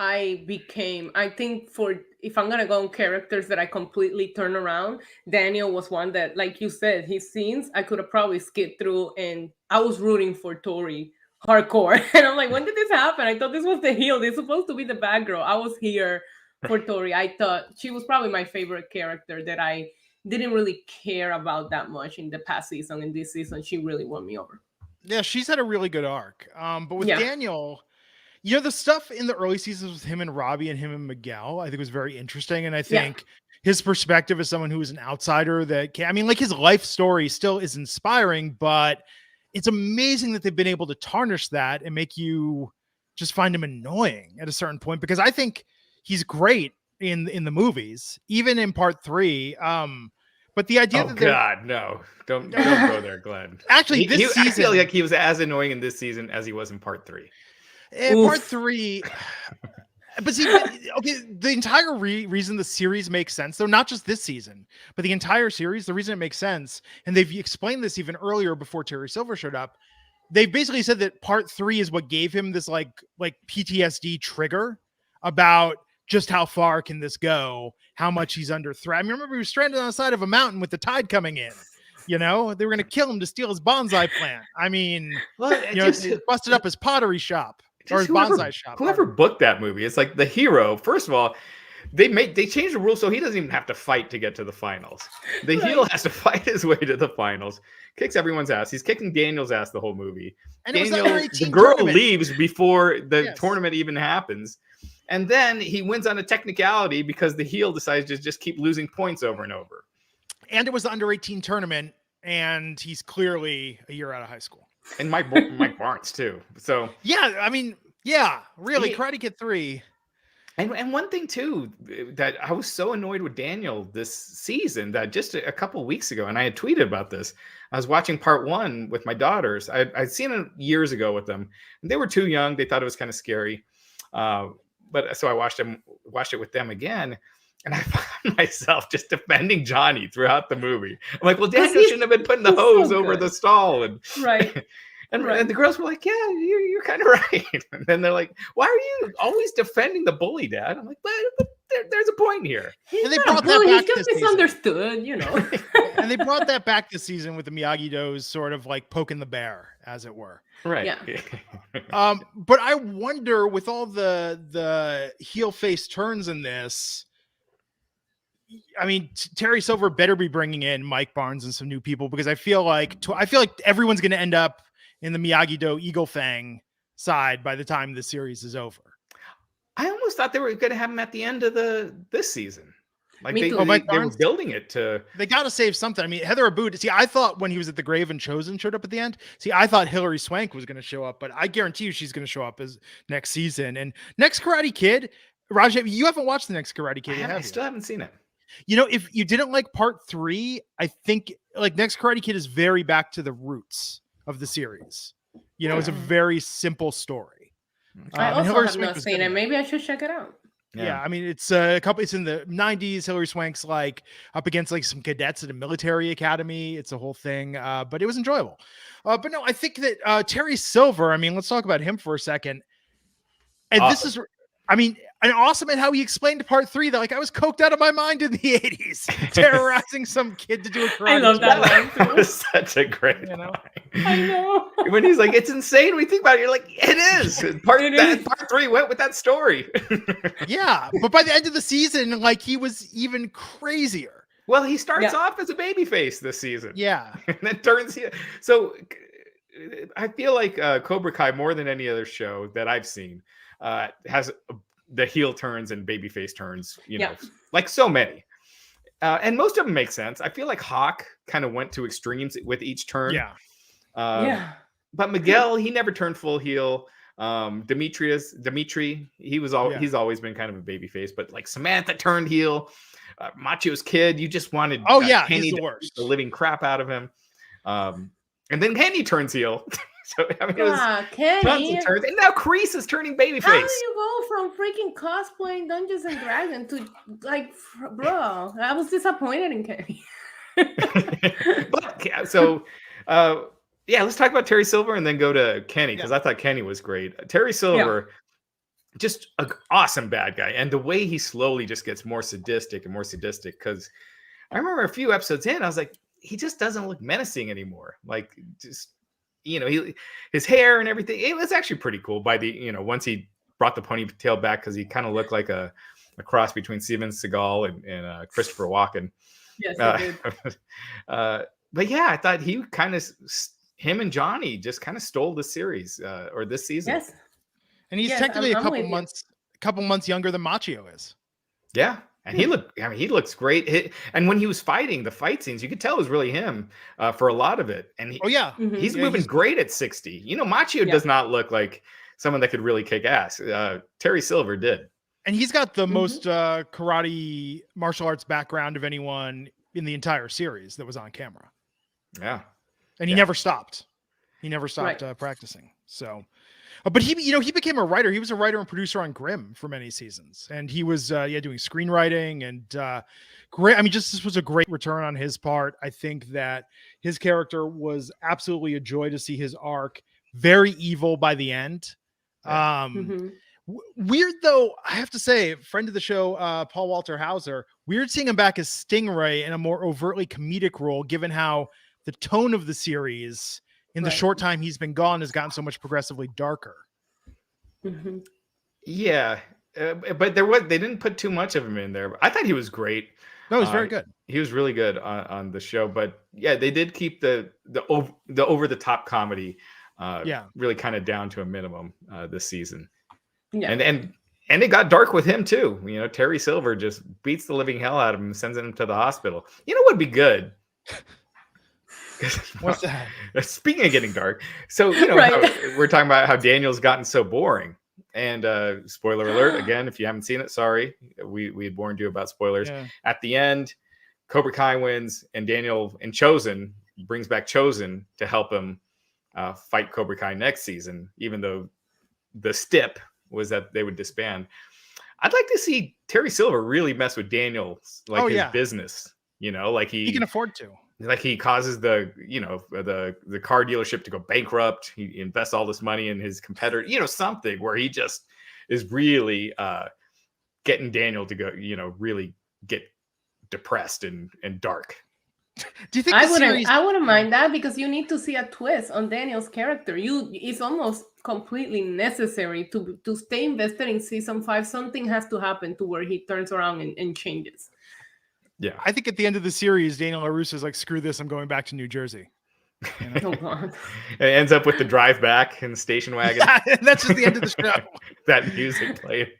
I'm going to go on characters that I completely turn around, Daniel was one that, like you said, his scenes, I could have probably skipped through, and I was rooting for Tori hardcore. And I'm like, when did this happen? I thought this was the heel. This is supposed to be the bad girl. I was here for Tori. I thought she was probably my favorite character that I didn't really care about that much in the past season. In this season, she really won me over. Yeah, she's had a really good arc. But with Daniel, the stuff in the early seasons with him and Robbie and him and Miguel, I think was very interesting. And I think his perspective as someone who is an outsider his life story still is inspiring, but it's amazing that they've been able to tarnish that and make you just find him annoying at a certain point, because I think he's great in the movies, even in part 3. But the idea no, don't go there, Glenn. Actually, this season, I feel like he was as annoying in this season as he was in part 3. Part 3, but see, the entire reason the series makes sense, though, not just this season, but the entire series, the reason it makes sense, and they've explained this even earlier before Terry Silver showed up. They've basically said that part 3 is what gave him this like PTSD trigger about just how far can this go, how much he's under threat. I mean, remember, he was stranded on the side of a mountain with the tide coming in. They were going to kill him to steal his bonsai plant. I mean, he busted up his pottery shop or his bonsai shop. Whoever booked that movie, it's like the hero. First of all, they changed the rules so he doesn't even have to fight to get to the finals. The heel has to fight his way to the finals. Kicks everyone's ass. He's kicking Daniel's ass the whole movie. And the girl leaves before the tournament even happens. And then he wins on a technicality because the heel decides to just keep losing points over and over. And it was the under 18 tournament, and he's clearly a year out of high school. And Mike Barnes too. So really, Karate Kid 3. And one thing too, that I was so annoyed with Daniel this season that just a couple weeks ago, and I had tweeted about this. I was watching part 1 with my daughters. I'd seen it years ago with them, and they were too young. They thought it was kind of scary. But so I watched it with them again, and I found myself just defending Johnny throughout the movie. I'm like, well, Daniel shouldn't have been putting the hose over the stall, and and the girls were like, yeah, you're kind of right. And then they're like, why are you always defending the bully, Dad? I'm like, but there's a point here. And they brought that back. He's just misunderstood, And they brought that back this season with the Miyagi-Do's sort of like poking the bear, as it were. Right. Yeah. But I wonder, with all the heel face turns in this, I mean, Terry Silver better be bringing in Mike Barnes and some new people, because I feel like everyone's going to end up in the Miyagi-Do Eagle Fang side by the time the series is over. I almost thought they were going to have him at the end of this season. Like they were building it to. They got to save something. I mean, Heather Abud. See, I thought when he was at the grave and Chosen showed up at the end. See, I thought Hilary Swank was going to show up, but I guarantee you she's going to show up as next season. And next Karate Kid, Raj, you haven't watched the next Karate Kid. I still haven't seen it. If you didn't like part 3, I think like next Karate Kid is very back to the roots of the series. It's a very simple story. I also have not seen it. Maybe I should check it out. Yeah, I mean, it's it's in the 90s. Hilary Swank's like up against like some cadets at a military academy. It's a whole thing, but it was enjoyable. But no, I think that Terry Silver, I mean, let's talk about him for a second. And this is, I mean, And awesome in how he explained part 3 that like I was coked out of my mind in the 80s, terrorizing some kid to do a karate. I love that line. That was such a great line. I know. When he's like, it's insane when you think about it, you're like, it is. Part 3 went with that story. Yeah, but by the end of the season, like he was even crazier. Well, he starts off as a babyface this season. Yeah. And then turns so I feel like Cobra Kai, more than any other show that I've seen, has the heel turns and babyface turns, like so many. And most of them make sense. I feel like Hawk kind of went to extremes with each turn. Yeah. But Miguel, he never turned full heel. Dimitri, he's always been kind of a babyface, but like Samantha turned heel. Macho's kid, you just wanted Kenny he's the to worst. the living crap out of him. And then Kenny turns heel. So I mean, it was Kenny. tons of turns. And now Kreese is turning babyface. How do you go from freaking cosplaying Dungeons and Dragons to like, bro? I was disappointed in Kenny. But so, let's talk about Terry Silver and then go to Kenny because I thought Kenny was great. Terry Silver, just an awesome bad guy, and the way he slowly just gets more sadistic and more sadistic. Because I remember a few episodes in, I was like, he just doesn't look menacing anymore. Like just. His hair and everything, it was actually pretty cool by the, once he brought the ponytail back, because he kind of looked like a cross between Steven Seagal and Christopher Walken. Yes, he did. But yeah, I thought him and Johnny just kind of stole the series or this season. Yes. And he's technically a couple months younger than Machio is. Yeah. And he looks great. And when he was fighting, the fight scenes, you could tell it was really him for a lot of it. And he's moving great at 60. Machio does not look like someone that could really kick ass. Terry Silver did. And he's got the most karate martial arts background of anyone in the entire series that was on camera. Yeah. And he never stopped. He never stopped practicing. So... But he became a writer. He was a writer and producer on Grimm for many seasons, and he was doing screenwriting and great. I mean, this was a great return on his part. I think that his character was absolutely a joy to see his arc. Very evil by the end. Weird though, I have to say, friend of the show, Paul Walter Hauser. Weird seeing him back as Stingray in a more overtly comedic role, given how the tone of the series. In the short time he's been gone, has gotten so much progressively darker. Yeah, but they didn't put too much of him in there. I thought he was great. No, he was very good. He was really good on the show. But yeah, they did keep the over the top comedy, really kind of down to a minimum this season. Yeah, and it got dark with him too. Terry Silver just beats the living hell out of him, sends him to the hospital. What would be good? What's that? Speaking of getting dark, so how we're talking about how Daniel's gotten so boring, and spoiler alert again, if you haven't seen it, sorry, we had warned you about spoilers. At the end, Cobra Kai wins, and Daniel and Chosen brings back Chosen to help him fight Cobra Kai next season, even though the stip was that they would disband. I'd like to see Terry Silver really mess with Daniel, his business. Like he can afford to. Like he causes the car dealership to go bankrupt. He invests all this money in his competitor, something where he just is really getting Daniel to go, really get depressed and dark. Do you think I wouldn't mind that, because you need to see a twist on Daniel's character. It's almost completely necessary to stay invested in season 5. Something has to happen to where he turns around and changes. Yeah, I think at the end of the series, Daniel LaRusso is like, screw this, I'm going back to New Jersey. Oh, God. It ends up with the drive back in the station wagon. Yeah, that's just the end of the show. That music played.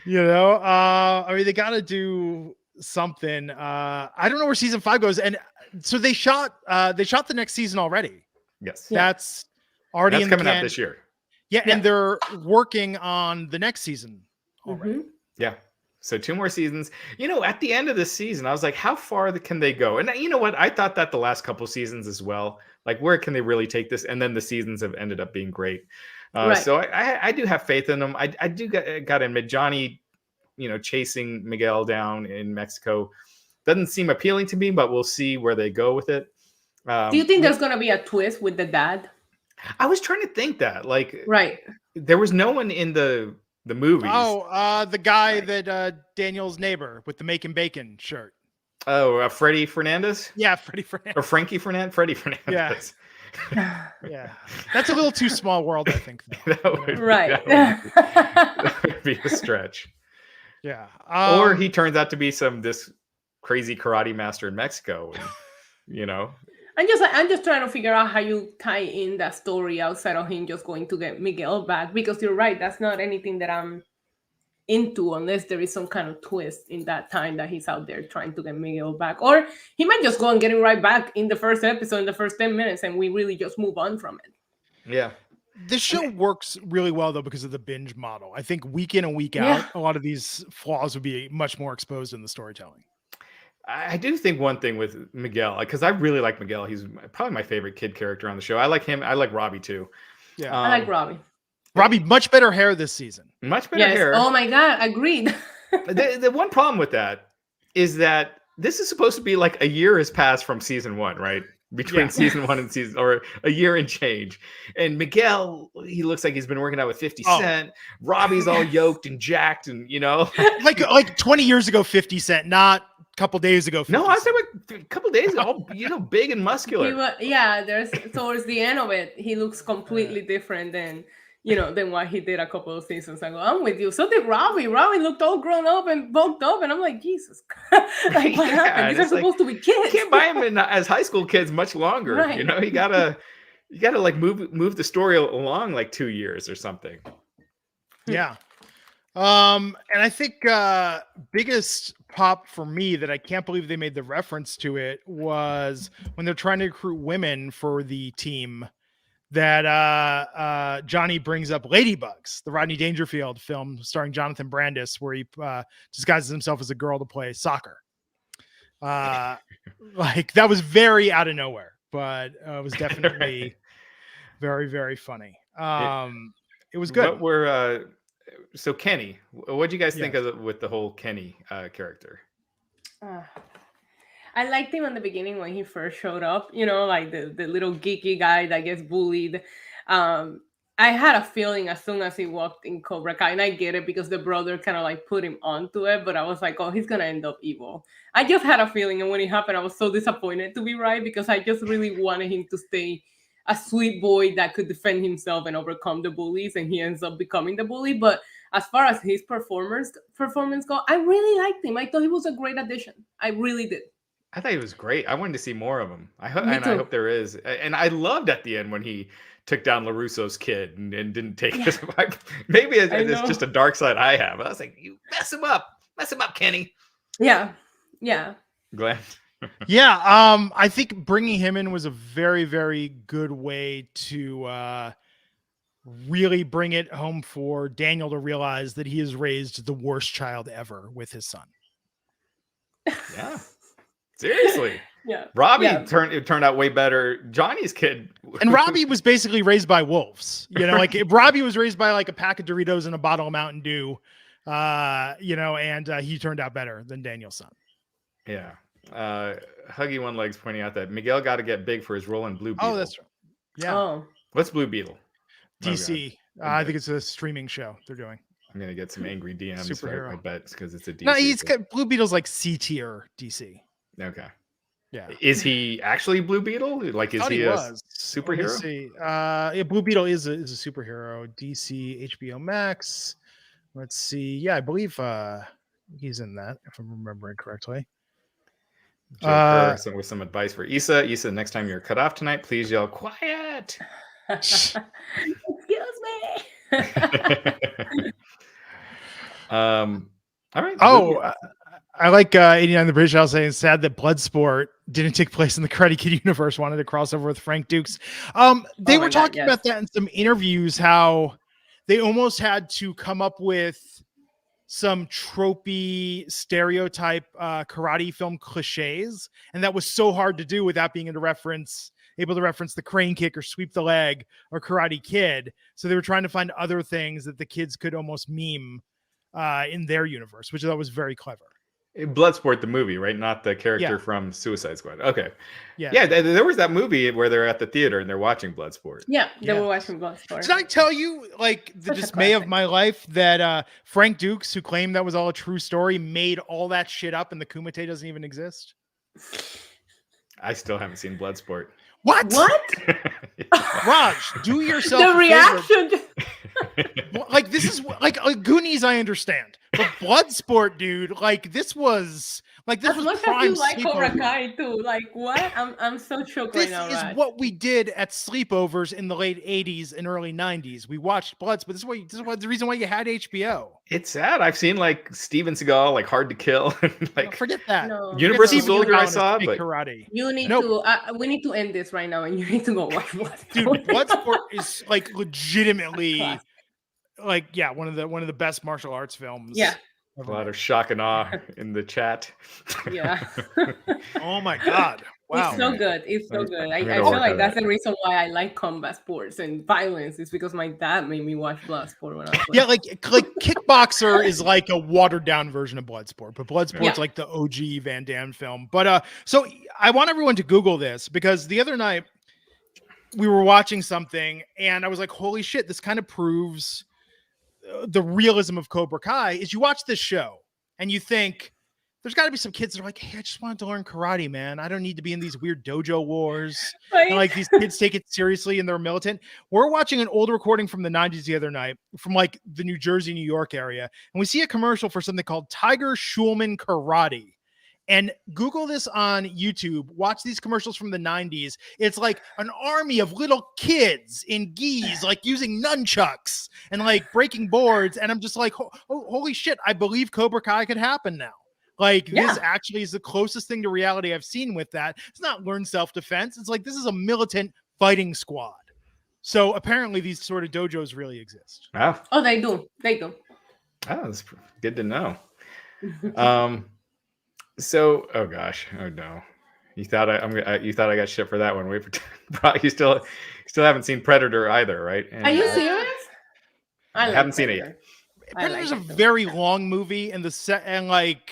I mean, they got to do something. I don't know where season 5 goes. And so they shot the next season already. Yes. That's already coming out this year. Yeah, and they're working on the next season already. Yeah. So 2 more seasons. At the end of the season, I was like, how far can they go? And you know what? I thought that the last couple seasons as well. Like, where can they really take this? And then the seasons have ended up being great. So I do have faith in them. I do got to admit, Johnny, chasing Miguel down in Mexico doesn't seem appealing to me, but we'll see where they go with it. Do you think there's going to be a twist with the dad? I was trying to think that. Like, right. There was no one in the The movies. Oh, the guy that Daniel's neighbor with the Making Bacon shirt. Oh, Freddie Fernandez? Yeah, Freddie Fernandez. Or Frankie Fernandez? Freddie Fernandez. Yeah. That's a little too small world, I think. That would be a stretch. Yeah. Or he turns out to be this crazy karate master in Mexico. And, you know. I'm just trying to figure out how you tie in that story outside of him just going to get Miguel back, because you're right, that's not anything that I'm into unless there is some kind of twist in that time that he's out there trying to get Miguel back. Or he might just go and get him right back in the first episode, in the first 10 minutes, and we really just move on from it. Yeah. This show works really well, though, because of the binge model. I think week in and week out, a lot of these flaws would be much more exposed in the storytelling. I do think one thing with Miguel, because I really like Miguel. He's probably my favorite kid character on the show. I like him. I like Robbie, too. Yeah, I like Robbie. Robbie, much better hair this season. Much better hair. Oh my God, agreed. The one problem with that is that this is supposed to be like a year has passed from season 1, right? Between season 1 and or a year and change. And Miguel, he looks like he's been working out with 50 Cent. Robbie's all yoked and jacked, and like 20 years ago, 50 Cent, not a couple days ago. 50 no, I was talking about a couple days ago, all big and muscular. There's towards the end of it, he looks completely different than what he did a couple of seasons ago. I'm with you. So did Robbie. Robbie looked all grown up and bulked up, and I'm like, Jesus, like what happened? These are supposed to be kids. You can't buy him as high school kids much longer. Right. You gotta like move the story along like 2 years or something. Yeah. And I think biggest pop for me that I can't believe they made the reference to it was when they're trying to recruit women for the team. That Johnny brings up Ladybugs, the Rodney Dangerfield film starring Jonathan Brandis, where he disguises himself as a girl to play soccer. Like that was very out of nowhere, but it was definitely very, very funny. It was good. So Kenny, what do you guys think of with the whole Kenny character? I liked him in the beginning when he first showed up, like the little geeky guy that gets bullied. I had a feeling as soon as he walked in Cobra Kai, and I get it because the brother kind of like put him onto it, but I was like, oh, he's going to end up evil. I just had a feeling, and when it happened, I was so disappointed to be right, because I just really wanted him to stay a sweet boy that could defend himself and overcome the bullies, and he ends up becoming the bully. But as far as his performance go, I really liked him. I thought he was a great addition. I really did. I thought he was great. I wanted to see more of him. I hope there is. And I loved at the end when he took down LaRusso's kid and didn't take his wife. Maybe it's just a dark side I have. I was like, you mess him up, Kenny. Yeah. Glenn. Yeah. I think bringing him in was a very, very good way to really bring it home for Daniel to realize that he has raised the worst child ever with his son. Yeah. Seriously. Yeah. Robbie turned out way better. Johnny's kid. And Robbie was basically raised by wolves. Like Robbie was raised by like a pack of Doritos and a bottle of Mountain Dew. And he turned out better than Daniel's son. Yeah. Huggy One Legs pointing out that Miguel got to get big for his role in Blue Beetle. Oh, that's right. Yeah. Oh. What's Blue Beetle? DC. I think it's a streaming show they're doing. I'm gonna get some angry DMs. Superhero. I bet because it's a DC. No, he's got Blue Beetle's like C tier DC. Okay. Yeah. Is he actually Blue Beetle? Like, is he a superhero? Yeah, Blue Beetle is a superhero. DC, HBO Max. Let's see. Yeah, I believe he's in that, if I'm remembering correctly. With some advice for Issa. Issa, next time you're cut off tonight, please yell quiet. Excuse me. All right. Oh, I like 89 the British House saying sad that Bloodsport didn't take place in the Karate Kid universe, wanted to cross over with Frank Dukes. They were talking about that in some interviews, how they almost had to come up with some tropey stereotype karate film cliches. And that was so hard to do without being able to reference the crane kick or sweep the leg or Karate Kid. So they were trying to find other things that the kids could almost meme in their universe, which I thought was very clever. Bloodsport, the movie, right? Not the character from Suicide Squad. Okay. Yeah. There was that movie where they're at the theater and they're watching Bloodsport. Yeah, they were watching Bloodsport. Did I tell you, like, the dismay of my life that Frank Dukes, who claimed that was all a true story, made all that shit up and the Kumite doesn't even exist? I still haven't seen Bloodsport. What? Raj, do yourself the reaction. Like, this is like Goonies, I understand, but Bloodsport, dude, like this was as much as you like Cobra Kai too. Like, what? I'm so shocked right now. This is what we did at sleepovers in the late 80s and early 90s. We watched Bloods, but this is the reason why you had HBO. It's sad. I've seen like Steven Seagal, like Hard to Kill, like forget that. Universal Soldier I saw, but karate. You need to. We need to end this right now, and you need to go watch Bloodsport. Dude, Bloodsport is like legitimately, like one of the best martial arts films. Yeah. A lot of shock and awe in the chat. Yeah. Oh my God. Wow. It's so good. It's so good. I feel like that's the reason why I like combat sports and violence. It's because my dad made me watch Bloodsport when I was like Kickboxer is like a watered down version of Bloodsport, but Bloodsport's like the OG Van Damme film. But so I want everyone to Google this because the other night we were watching something and I was like, holy shit, this kind of proves the realism of Cobra Kai. Is you watch this show and you think there's got to be some kids that are like, hey, I just wanted to learn karate, man. I don't need to be in these weird dojo wars. Right? And like these kids take it seriously and they're militant. We're watching an old recording from the 90s the other night from like the New Jersey, New York area. And we see a commercial for something called Tiger Schulman Karate. And Google this on YouTube. Watch these commercials from the 90s. It's like an army of little kids in gis, like using nunchucks and like breaking boards. And I'm just like, holy shit, I believe Cobra Kai could happen now. Like this actually is the closest thing to reality I've seen with that. It's not learn self-defense. It's like, this is a militant fighting squad. So apparently these sort of dojos really exist. Wow. Oh, they do. They do. Oh, that's good to know. So, oh gosh, oh no, you thought I got shit for that one. Wait for you still haven't seen Predator either, right? And, are you serious? I haven't seen it yet. Predator's a very long movie, and like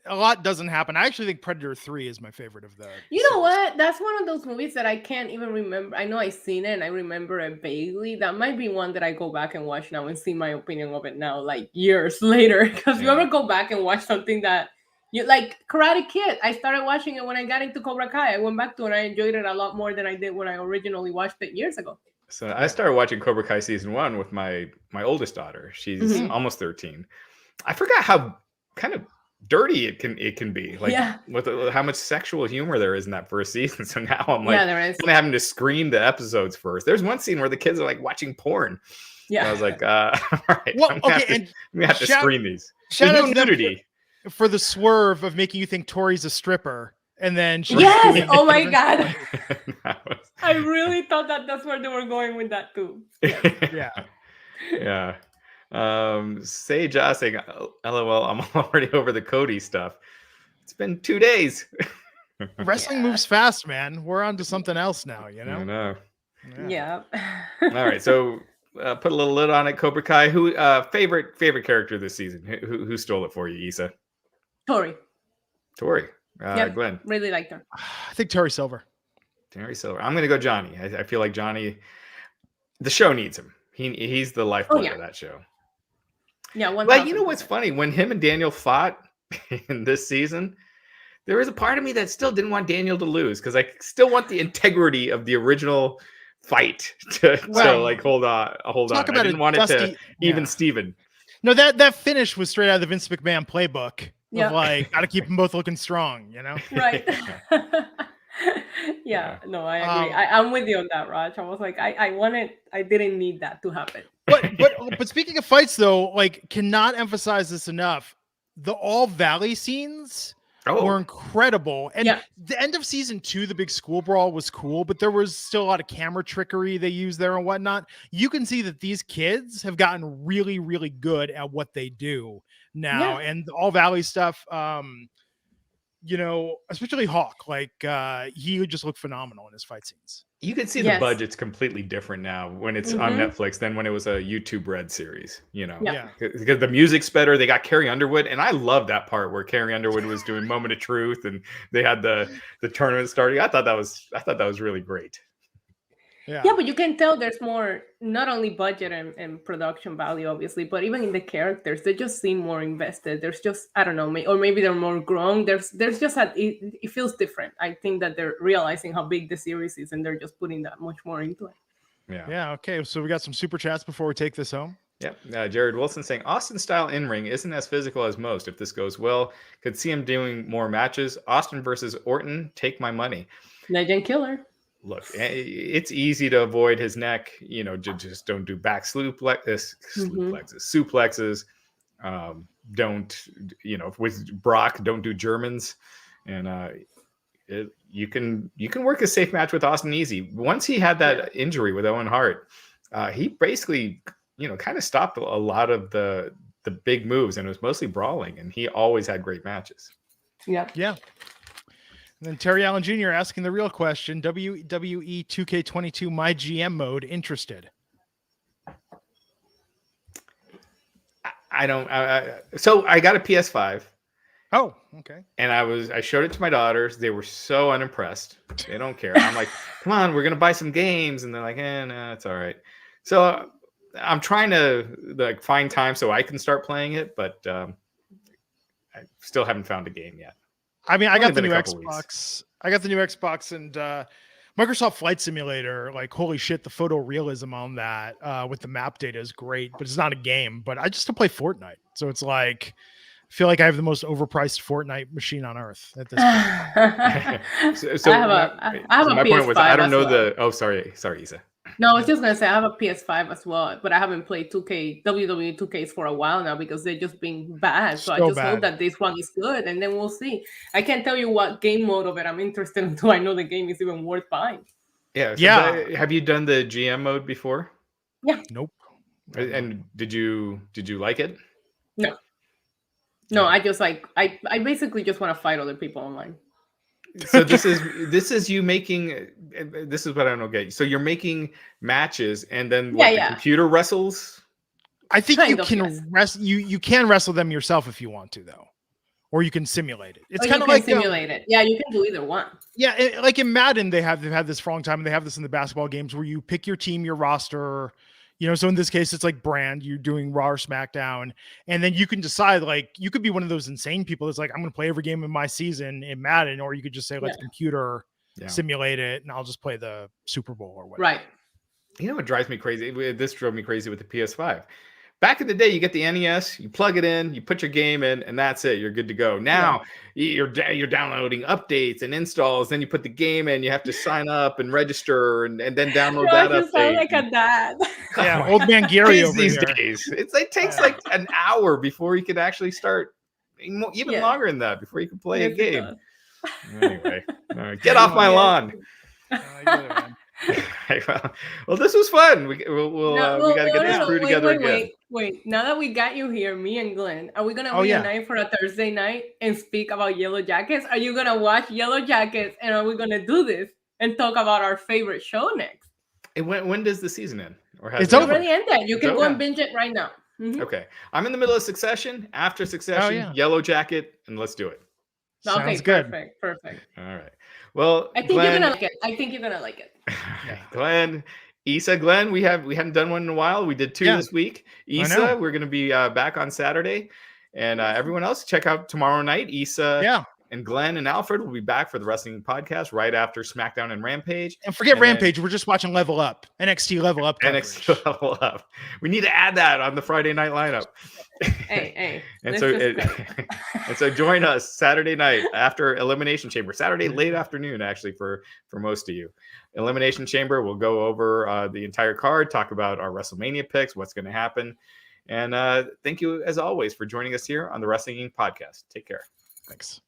a lot doesn't happen. I actually think Predator 3 is my favorite of the. You know what? That's one of those movies that I can't even remember. I know I've seen it and I remember it vaguely. That might be one that I go back and watch now and see my opinion of it now, like years later. Because you ever go back and watch something that you like, Karate Kid. I started watching it when I got into Cobra Kai. I went back to it and I enjoyed it a lot more than I did when I originally watched it years ago. So I started watching Cobra Kai season 1 with my oldest daughter. She's almost 13. I forgot how kind of dirty it can be, like with how much sexual humor there is in that first season. So now I'm like, there is. I'm having to screen the episodes first. There's one scene where the kids are like watching porn. Yeah, and I was like, all right, well, I'm gonna have to screen these. Shout out to nudity for the swerve of making you think Tori's a stripper. And then oh my God. I really thought that's where they were going with that too. Yeah. Say Josh saying, LOL, I'm already over the Cody stuff. It's been 2 days. Wrestling moves fast, man. We're on to something else now, you know? I know. Yeah. All right, so put a little lid on it. Cobra Kai. Who favorite character this season? Who stole it for you, Issa? Tori. Glenn. Really liked her. I think Terry Silver. I'm gonna go Johnny. I feel like Johnny. The show needs him. He's the lifeblood of that show. Yeah. But you know what's funny? When him and Daniel fought in this season, there was a part of me that still didn't want Daniel to lose because I still want the integrity of the original fight to like hold on. I didn't want it to even Steven. No, that finish was straight out of the Vince McMahon playbook. Of like, gotta keep them both looking strong, you know? Right. No, I agree. I'm with you on that, Raj. I was like, I didn't need that to happen. But speaking of fights though, like, cannot emphasize this enough. The All Valley scenes were incredible. And the end of season 2, the big school brawl was cool, but there was still a lot of camera trickery they used there and whatnot. You can see that these kids have gotten really, really good at what they do now. And the All Valley stuff, especially Hawk, like he would just look phenomenal in his fight scenes. You can see the budget's completely different now when it's on Netflix than when it was a YouTube Red series, because the music's better. They got Carrie Underwood, and I love that part where Carrie Underwood was doing Moment of Truth, and they had the tournament starting. I thought that was really great. Yeah, but you can tell there's more, not only budget and production value, obviously, but even in the characters, they just seem more invested. There's just, I don't know, or maybe they're more grown. There's just it feels different. I think that they're realizing how big the series is, and they're just putting that much more into it. Yeah. Okay. So we got some super chats before we take this home. Yep. Jared Wilson saying Austin style in-ring isn't as physical as most. If this goes well, could see him doing more matches. Austin versus Orton, take my money. Legend killer. Look, it's easy to avoid his neck. Just don't do back suplexes. Don't, with Brock, don't do Germans. And you can work a safe match with Austin easy. Once he had that injury with Owen Hart, he basically, kind of stopped a lot of the big moves, and it was mostly brawling. And he always had great matches. Yeah. And then Terry Allen Jr. asking the real question: WWE 2K22 My GM mode interested? I don't. So I got a PS5. Oh, okay. And I showed it to my daughters. They were so unimpressed. They don't care. I'm like, come on, we're gonna buy some games, and they're like, no, it's all right. So I'm trying to find time so I can start playing it, but I still haven't found a game yet. I mean, I got the new Xbox. I got the new Xbox, and Microsoft Flight Simulator. Like, holy shit, the photorealism on that with the map data is great, but it's not a game. But I just to play Fortnite, so it's like I feel like I have the most overpriced Fortnite machine on earth at this point. So I have a my PS5 point was I don't know well. Oh, sorry, Isa. No, I was just gonna say I have a PS5 as well, but I haven't played 2K WWE 2Ks for a while now because they're just being bad. So I just hope that this one is good, and then we'll see. I can't tell you what game mode of it I'm interested in until I know the game is even worth buying. Yeah. So have you done the GM mode before? Yeah. Nope. And did you like it? No. I just I basically just want to fight other people online. So this is you making. This is what I don't get. So you're making matches, and then the computer wrestles. I think you can you can wrestle them yourself if you want to, though, or you can simulate it. It's kind of like simulate it. Yeah, you can do either one. Yeah, like in Madden, they've had this for a long time, and they have this in the basketball games where you pick your team, your roster. So in this case, it's like brand, you're doing Raw or SmackDown, and then you can decide, like, you could be one of those insane people that's like, I'm going to play every game in my season in Madden, or you could just say, let's computer simulate it, and I'll just play the Super Bowl or whatever. Right. What drives me crazy? This drove me crazy with the PS5. Back in the day, you get the NES, you plug it in, you put your game in, and that's it. You're good to go. Now you're downloading updates and installs. Then you put the game in. You have to sign up and register, and then download that update. Sound like a dad. Yeah, old man Gary over these here. days. It takes like an hour before you can actually start. Even longer than that before you can play a game. Anyway, get off my lawn. Well, this was fun. We got to get this crew together again. Wait. Now that we got you here, me and Glenn, are we gonna reunite for a Thursday night and speak about Yellow Jackets? Are you gonna watch Yellow Jackets, and are we gonna do this and talk about our favorite show next? And when does the season end? Or has it's already ended. You can go and binge it right now. Mm-hmm. Okay, I'm in the middle of Succession. After Succession, Yellow Jacket, and let's do it. Sounds good. Perfect. All right. Well, I think you're gonna like it. Glenn, Issa, Glenn, we hadn't done one in a while. We did 2 this week. Issa, we're going to be back on Saturday, and everyone else, check out tomorrow night. Issa, and Glenn and Alfred will be back for the wrestling podcast right after SmackDown and Rampage. And forget Rampage, we're just watching Level Up, NXT Level Up. NXT Level Up. We need to add that on the Friday night lineup. Hey. and so join us Saturday night after Elimination Chamber. Saturday late afternoon, actually, for most of you. Elimination Chamber. We'll go over the entire card, talk about our WrestleMania picks, what's going to happen. And thank you, as always, for joining us here on the Wrestling Inc. podcast. Take care. Thanks.